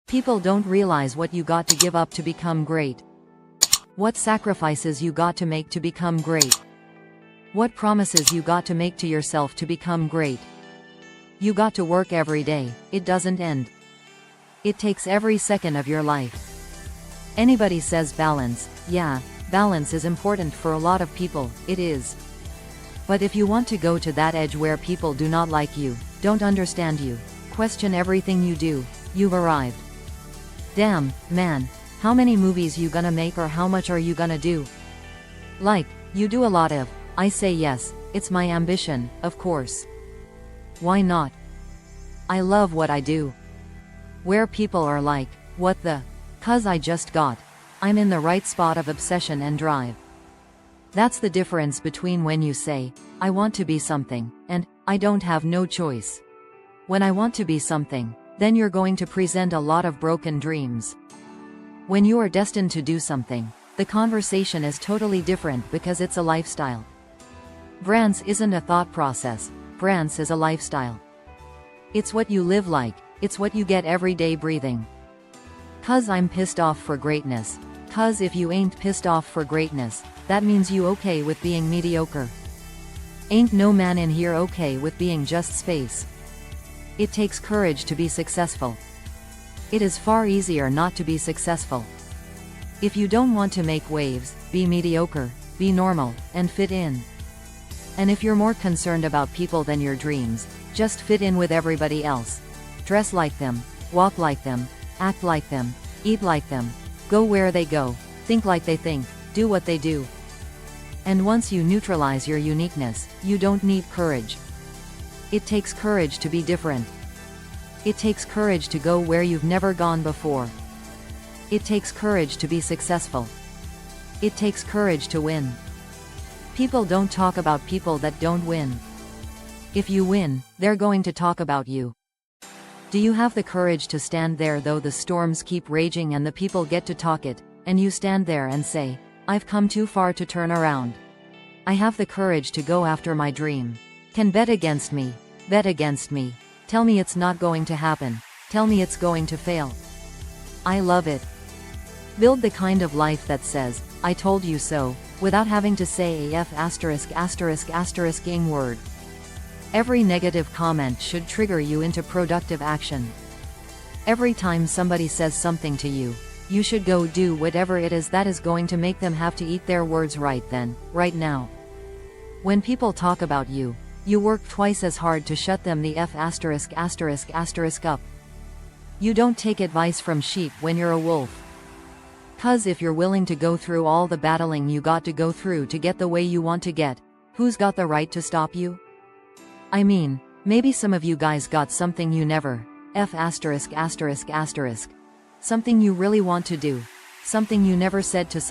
People don't realize what you got to give up to become great. What sacrifices you got to make to become great. What promises you got to make to yourself to become great. You got to work every day, it doesn't end. It takes every second of your life. Anybody says balance, yeah, balance is important for a lot of people, it is. But if you want to go to that edge where people do not like you, don't understand you, question everything you do, you've arrived. Damn, man, how many movies you gonna make or how much are you gonna do? Like, you do a lot of, I say yes, it's my ambition, of course. Why not? I love what I do. Where people are like, what the? 'Cause I just got. I'm in the right spot of obsession and drive. That's the difference between when you say, I want to be something, and, I don't have no choice. When I want to be something, then you're going to present a lot of broken dreams. When you are destined to do something, the conversation is totally different because it's a lifestyle. Brands isn't a thought process, brands is a lifestyle. It's what you live like, it's what you get every day breathing. 'Cause I'm pissed off for greatness. 'Cause if you ain't pissed off for greatness, that means you okay with being mediocre. Ain't no man in here okay with being just space. It takes courage to be successful. It is far easier not to be successful. If you don't want to make waves, be mediocre, be normal, and fit in. And if you're more concerned about people than your dreams, just fit in with everybody else. Dress like them, walk like them, act like them, eat like them, go where they go, think like they think, do what they do. And once you neutralize your uniqueness, you don't need courage. It takes courage to be different. It takes courage to go where you've never gone before. It takes courage to be successful. It takes courage to win. People don't talk about people that don't win. If you win, they're going to talk about you. Do you have the courage to stand there though the storms keep raging and the people get to talk it, and you stand there and say, I've come too far to turn around. I have the courage to go after my dream. Can bet against me. Bet against me. Tell me it's not going to happen. Tell me it's going to fail. I love it. Build the kind of life that says, I told you so, without having to say a ******ing word. Every negative comment should trigger you into productive action. Every time somebody says something to you, you should go do whatever it is that is going to make them have to eat their words right then, right now. When people talk about you, you work twice as hard to shut them the up. You don't take advice from sheep when you're a wolf. 'Cause if you're willing to go through all the battling you got to go through to get the way you want to get, who's got the right to stop you? I mean, maybe some of you guys got something you never, something you really want to do, something you never said to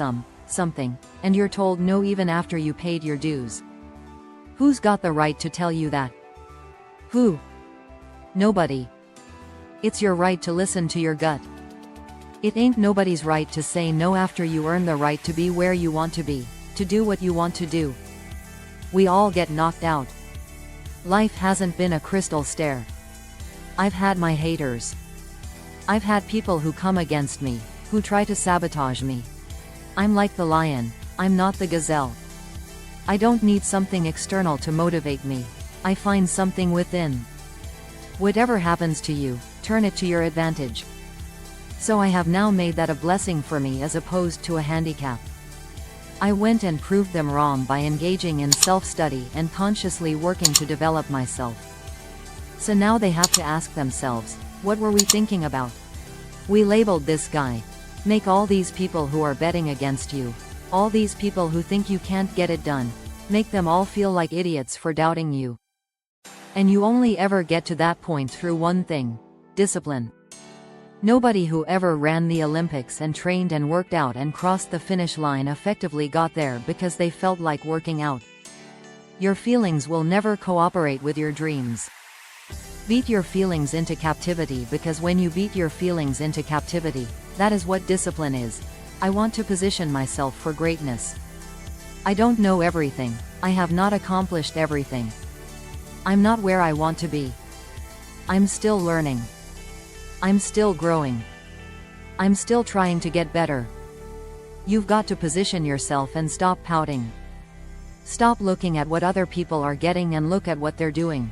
something, and you're told no even after you paid your dues. Who's got the right to tell you that? Who? Nobody. It's your right to listen to your gut. It ain't nobody's right to say no after you earn the right to be where you want to be, to do what you want to do. We all get knocked out. Life hasn't been a crystal stair. I've had my haters. I've had people who come against me, who try to sabotage me. I'm like the lion, I'm not the gazelle. I don't need something external to motivate me. I find something within. Whatever happens to you, turn it to your advantage. So I have now made that a blessing for me as opposed to a handicap. I went and proved them wrong by engaging in self-study and consciously working to develop myself. So now they have to ask themselves, what were we thinking about? We labeled this guy. Make all these people who are betting against you, all these people who think you can't get it done, make them all feel like idiots for doubting you. And you only ever get to that point through one thing: discipline. Nobody who ever ran the Olympics and trained and worked out and crossed the finish line effectively got there because they felt like working out. Your feelings will never cooperate with your dreams. Beat your feelings into captivity, because when you beat your feelings into captivity, that is what discipline is. I want to position myself for greatness. I don't know everything. I have not accomplished everything. I'm not where I want to be. I'm still learning. I'm still growing. I'm still trying to get better. You've got to position yourself and stop pouting. Stop looking at what other people are getting and look at what they're doing.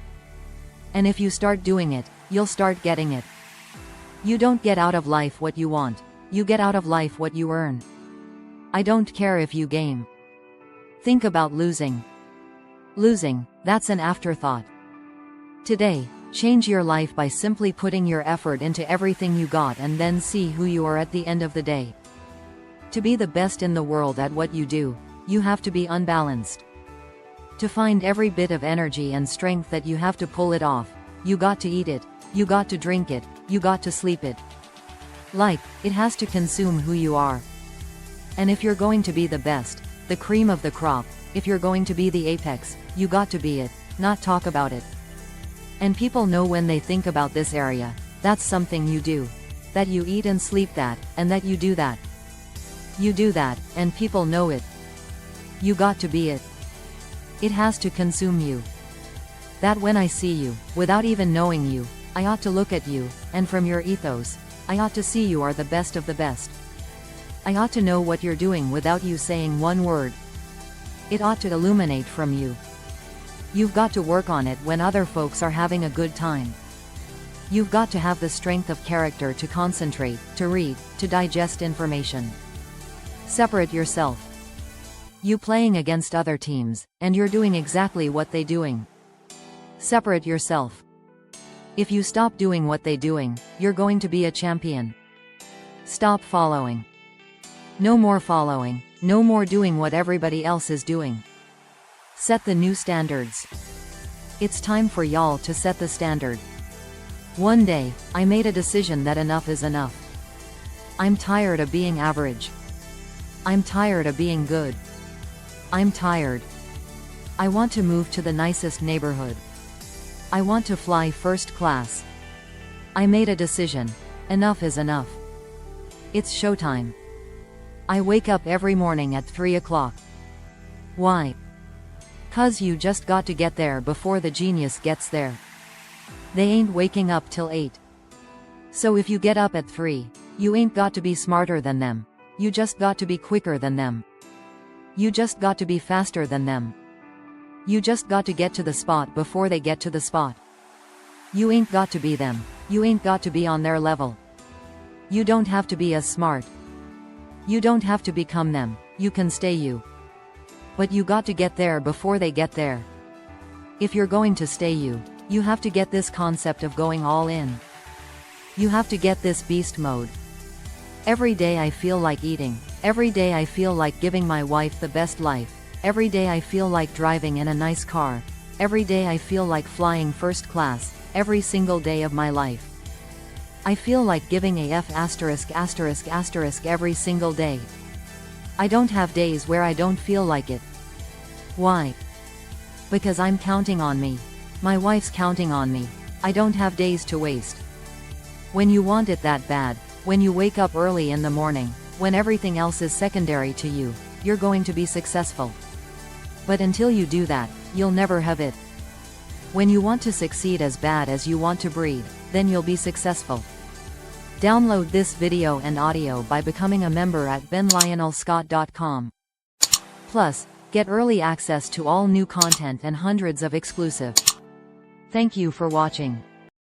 And if you start doing it, you'll start getting it. You don't get out of life what you want. You get out of life what you earn. I don't care if you game. Think about losing. Losing, that's an afterthought. Today, change your life by simply putting your effort into everything you got and then see who you are at the end of the day. To be the best in the world at what you do, you have to be unbalanced. To find every bit of energy and strength that you have to pull it off, you got to eat it, you got to drink it, you got to sleep it. Like, it has to consume who you are. And if you're going to be the best, the cream of the crop, if you're going to be the apex, you got to be it, not talk about it. And people know when they think about this area, that's something you do. That you eat and sleep that, and that you do that. You do that, and people know it. You got to be it. It has to consume you. That when I see you, without even knowing you, I ought to look at you, and from your ethos, I ought to see you are the best of the best. I ought to know what you're doing without you saying one word. It ought to illuminate from you. You've got to work on it when other folks are having a good time. You've got to have the strength of character to concentrate, to read, to digest information. Separate yourself. You playing against other teams, and you're doing exactly what they doing. Separate yourself. If you stop doing what they doing, you're going to be a champion. Stop following. No more following, no more doing what everybody else is doing. Set the new standards. It's time for y'all to set the standard. One day, I made a decision that enough is enough. I'm tired of being average. I'm tired of being good. I'm tired. I want to move to the nicest neighborhood. I want to fly first class. I made a decision. Enough is enough. It's showtime. I wake up every morning at 3 o'clock. Why? 'Cause you just got to get there before the genius gets there. They ain't waking up till 8. So if you get up at 3, you ain't got to be smarter than them. You just got to be quicker than them. You just got to be faster than them. You just got to get to the spot before they get to the spot. You ain't got to be them. You ain't got to be on their level. You don't have to be as smart. You don't have to become them. You can stay you. But you got to get there before they get there. If you're going to stay you, you have to get this concept of going all in. You have to get this beast mode. Every day I feel like eating. Every day I feel like giving my wife the best life. Every day I feel like driving in a nice car. Every day I feel like flying first class. Every single day of my life. I feel like giving a F*** every single day. I don't have days where I don't feel like it. Why? Because I'm counting on me. My wife's counting on me. I don't have days to waste. When you want it that bad, when you wake up early in the morning, when everything else is secondary to you, you're going to be successful. But until you do that, you'll never have it. When you want to succeed as bad as you want to breathe, then you'll be successful. Download this video and audio by becoming a member at benlionelscott.com. Plus, get early access to all new content and hundreds of exclusive. Thank you for watching.